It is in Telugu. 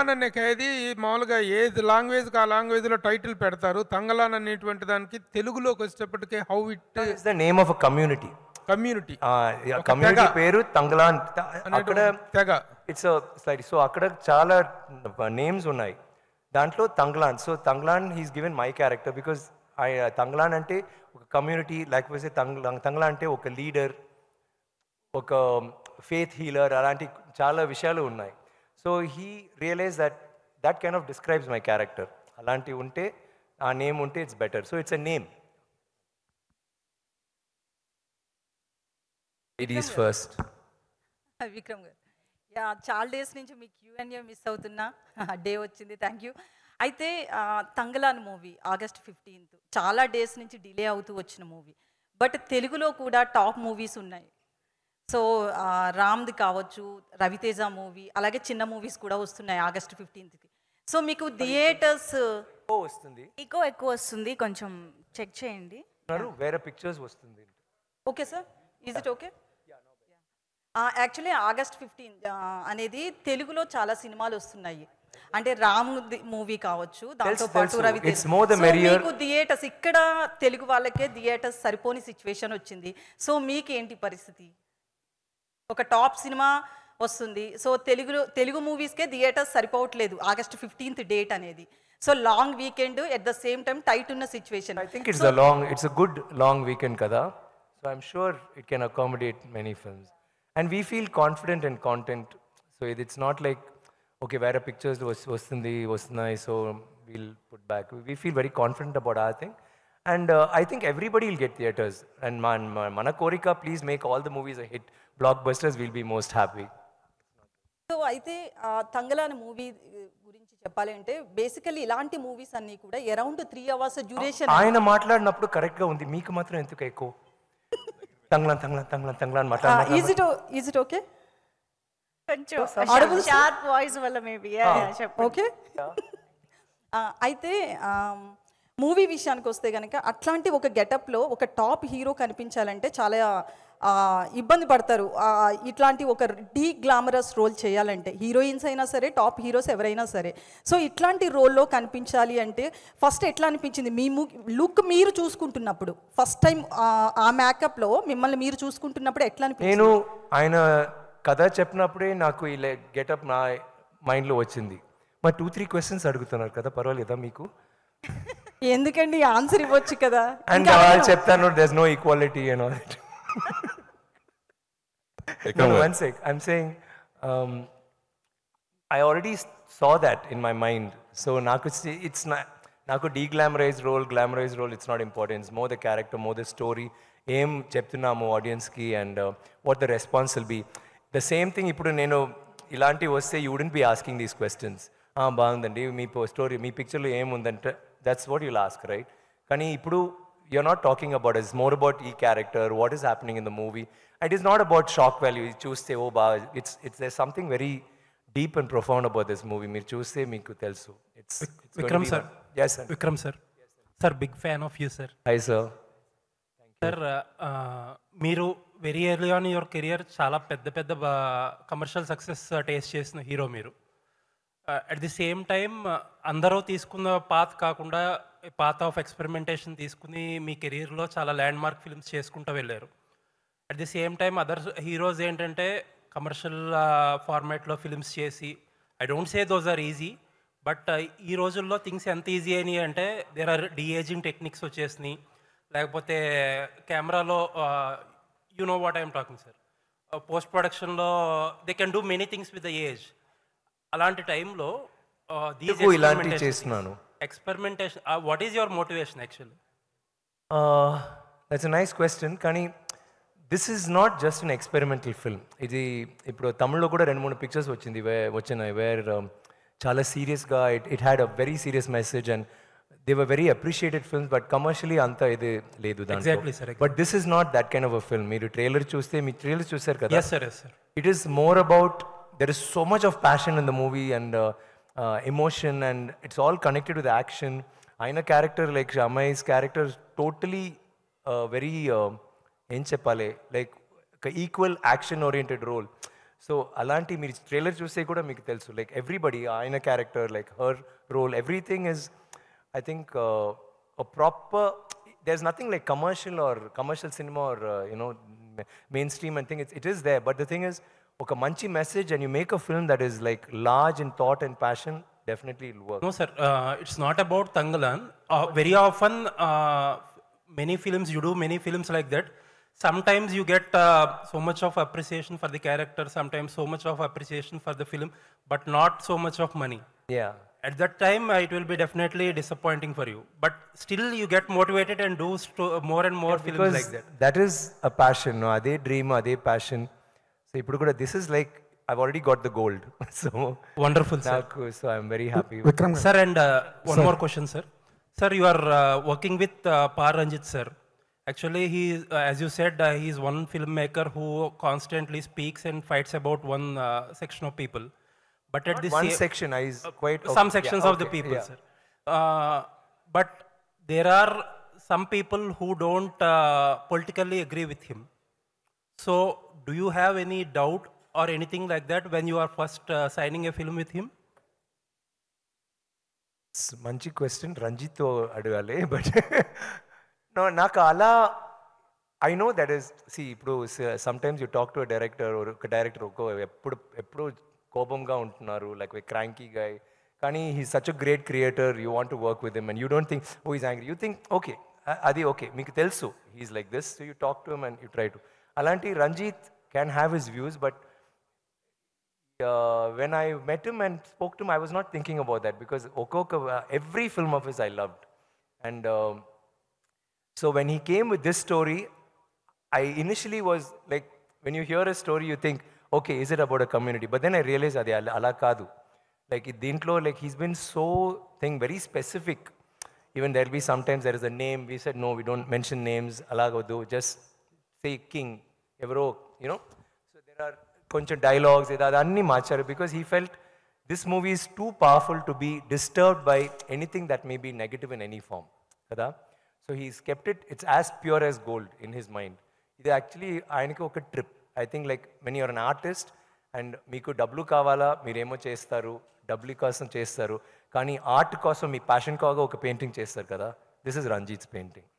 తంగలాన్ అనే ఖైదీ మామూలుగా ఏది లాంగ్వేజ్కి ఆ లాంగ్వేజ్లో టైటిల్ పెడతారు. తంగలాన్ అనేటువంటి దానికి తెలుగులోకి వచ్చేటప్పటికే how it is the name of a community. Community community పేరు తంగలాన్. అక్కడ తెగ ఇట్స్ స్లైడ్. సో అక్కడ చాలా నేమ్స్ ఉన్నాయి, దాంట్లో Thangalaan. So Thangalaan he's given my character because Thangalaan అంటే ఒక కమ్యూనిటీ, లేకపోతే తంగ్లాన్ అంటే ఒక లీడర్, ఒక ఫేత్ హీలర్, అలాంటి చాలా విషయాలు ఉన్నాయి. So he realize that kind of describes my character. అలాంటివి ఉంటే, ఆ నేమ్ ఉంటే it's better. So it's a name. Ladies first. Vikram garu, yeah చాలా డేస్ నుంచి మీ Q&A మిస్ అవుతున్నా, డే వచ్చింది, థ్యాంక్ యూ. అయితే తంగలాన్ మూవీ August 15th చాలా డేస్ నుంచి డిలే అవుతూ వచ్చిన మూవీ, బట్ తెలుగులో కూడా టాప్ మూవీస్ ఉన్నాయి. సో రామ్ది కావచ్చు, రవితేజ మూవీ, అలాగే చిన్న మూవీస్ కూడా వస్తున్నాయి August 15th. సో మీకు థియేటర్స్ వస్తుంది, ఎక్కువ వస్తుంది, కొంచెం చెక్ చేయండి. వేరే పిక్చర్స్ వస్తుంది. Okay sir, is it okay? Actually August 15th అనేది తెలుగులో చాలా సినిమాలు వస్తున్నాయి. అంటే రామ్ మూవీ కావచ్చు, దాంతో పాటు రవితేజ. మీకు థియేటర్స్ ఇక్కడ తెలుగు వాళ్ళకే థియేటర్స్ సరిపోని సిచ్యువేషన్ వచ్చింది. సో మీకేంటి పరిస్థితి? ఒక టాప్ సినిమా వస్తుంది, సో తెలుగు మూవీస్కే థియేటర్స్ సరిపోవట్లేదు August 15th డేట్ అనేది. So long weekend, at the same time tight ఉన్న situation. I think it's a good long weekend కదా. So I'm sure it can accommodate many films. And we feel confident in content. So it's not like, okay, where a pictures was nice, so we'll put back. We feel very confident about our thing. And I think everybody will get theaters. And Mana Korika, please make all the movies a hit. Blockbusters, we'll be most happy. So అయితే తంగలాన్ మూవీ గురించి చెప్పాలి అంటే బేసికల్లీ ఇలాంటి మూవీస్ అన్నీ కూడా అరౌండ్ 3 hours డ్యూరేషన్. ఆయన మాట్లాడినప్పుడు కరెక్ట్గా ఉంది, మీకు మాత్రం ఎందుకు ఎక్కువ తంగ్లాన్ మాట్లాడారు? Is it okay? కొంచెం షార్ప్ వాయిస్ వల్ల మేబీ ఓకే. అయితే మూవీ విషయానికి వస్తే కనుక అట్లాంటి ఒక గెటప్లో ఒక టాప్ హీరో కనిపించాలంటే చాలా ఇబ్బంది పడతారు. ఇట్లాంటి ఒక గ్లామరస్ రోల్ చేయాలంటే హీరోయిన్స్ అయినా సరే, టాప్ హీరోస్ ఎవరైనా సరే. సో ఇట్లాంటి రోల్లో కనిపించాలి అంటే ఫస్ట్ ఎట్లా అనిపించింది మీ లుక్ మీరు చూసుకుంటున్నప్పుడు? ఫస్ట్ టైం ఆ మేకప్లో మిమ్మల్ని మీరు చూసుకుంటున్నప్పుడు ఎట్లా అనిపించింది? నేను ఆయన కథ చెప్పినప్పుడే నాకు ఈ గెటప్ నా మైండ్లో వచ్చింది. మరి 2-3 questions అడుగుతున్నారు కదా, పర్వాలేదా మీకు? ఎందుకండి, ఆన్సర్ ఇవ్వచ్చు కదా. అండ్ చెప్తాను, there's no equality and all that. No, one sec. I'm saying I already saw that in my mind. So it's not naku de-glamorized role, glamorized role, it's not important. It's more the character, more the story. Aim cheptunnamu audience ki and what the response will be. The same thing ippudu nenu ilanti vaste you wouldn't be asking these questions. Baagundandi mee story, mee picture lo em undante, that's what you'll ask, right? Kani ippudu you're not talking about it. It's more about character, what is happening in the movie. It is not about shock value. You choose say, it's there's something very deep and profound about this movie. Meer choose say meeku telsu. It's Vikram sir. Yes sir. Vikram sir. Sir, big fan of you sir. Hi sir. Sir, మీరు very early on your career చాలా పెద్ద కమర్షియల్ సక్సెస్ టేస్ట్ చేసిన హీరో మీరు. అట్ ది సేమ్ టైం అందరూ తీసుకున్న పాత్ కాకుండా పాత్ ఆఫ్ ఎక్స్పెరిమెంటేషన్ తీసుకుని మీ కెరీర్లో చాలా ల్యాండ్ మార్క్ ఫిల్మ్స్ చేసుకుంటూ వెళ్ళారు. At the same time other heroes ఏంటంటే కమర్షియల్ ఫార్మాట్లో ఫిల్మ్స్ చేసి, I don't say those are easy, but ఈ రోజుల్లో థింగ్స్ ఎంత ఈజీ అయినాయి అంటే దేర్ ఆర్ డిఏజింగ్ టెక్నిక్స్ వచ్చేసినాయి, లేకపోతే కెమెరాలో you know what I'm talking sir, post ప్రొడక్షన్లో they can do many things with the age. అలాంటి టైంలో ఇలాంటి చేస్తున్నాను experimentation, what is your motivation actually? That's a nice question. కానీ this is not just an experimental film. ఇది ఇప్పుడు తమిళ్లో కూడా 2-3 పిక్చర్స్ వచ్చినాయి వేర్ చాలా సీరియస్గా it had a very serious message and they were very appreciated films, but commercially అంత ఇది లేదు దాంట్లో. But this is not that kind of a film. మీరు ట్రైలర్ చూస్తే, మీ ట్రైలర్ చూస్తారు కదా, it is more about, there is so much of passion in the movie and emotion, and it's all connected with the action. Aina character like Shamai's character is totally very em cheppale, like equal action oriented role. So అలాంటి మీరు ట్రైలర్ చూస్తే కూడా మీకు తెలుసు లైక్ ఎవ్రీబడి ఆయన character like her role everything is I think proper there's nothing like commercial cinema or mainstream and thing. It is there, but the thing is oka manchi message and you make a film that is like large in thought and passion, definitely it'll work. No sir, it's not about Tangalan. Very often many films, you do many films like that. Sometimes you get so much of appreciation for the character, sometimes so much of appreciation for the film, but not so much of money. Yeah. At that time, it will be definitely disappointing for you. But still, you get motivated and do more and more films Because like that. that is a passion, no? Ade dream, ade passion. So ippudu kuda this is like I've already got the gold. So Wonderful, sir. so I'm very happy. Vikram Sir, and one more question, sir. Sir, you are working with Par Ranjit, sir. Actually, he, as you said, he is one filmmaker who constantly speaks and fights about one section of people. But at Not the one same section, I is quite some sections of the people, sir. But there are some people who don't politically agree with him. So, do you have any doubt or anything like that when you are first signing a film with him? మంచి క్వశ్చన్ రంజిత్తో అడగాలి బట్ నో నాకు అలా I know that is see ఇప్పుడు sometimes you talk to director ఒక డైరెక్టర్ ఎప్పుడు కోపంగా ఉంటున్నారు లైక్ క్రాంకీ గాయ్ కానీ he such a great creator you want to work with him and you don't think oh is angry you think okay అది ఓకే మీకు తెలుసు he's like this so you talk to him and you try to అలాంటి Ranjith can have his views but when I met him and spoke to him, I was not thinking about that because every film of his I loved. And so when he came with this story, I initially was like, when you hear a story, you think, okay, is it about a community? But then I realized, adi ala kaadu. Like, dintlo, like, he's been so very specific. Even there'll be sometimes there is a name. We said, no, we don't mention names. Alagodu, just say king. Evro, you know. So there are కొంచెం డైలాగ్స్ అన్నీ మార్చారు because he felt this movie is too powerful to be disturbed by anything that may be negative in any form కదా so he's kept it's as pure as gold in his mind ఇది యాక్చువల్లీ ఆయనకి ఒక trip I think like when you're an artist and మీకు డబ్బులు కావాలా మీరేమో చేస్తారు డబ్బులు కోసం చేస్తారు కానీ ఆర్ట్ కోసం మీ ప్యాషన్ కాగా ఒక పెయింటింగ్ చేస్తారు కదా దిస్ ఇస్ రంజిత్స్ పెయింటింగ్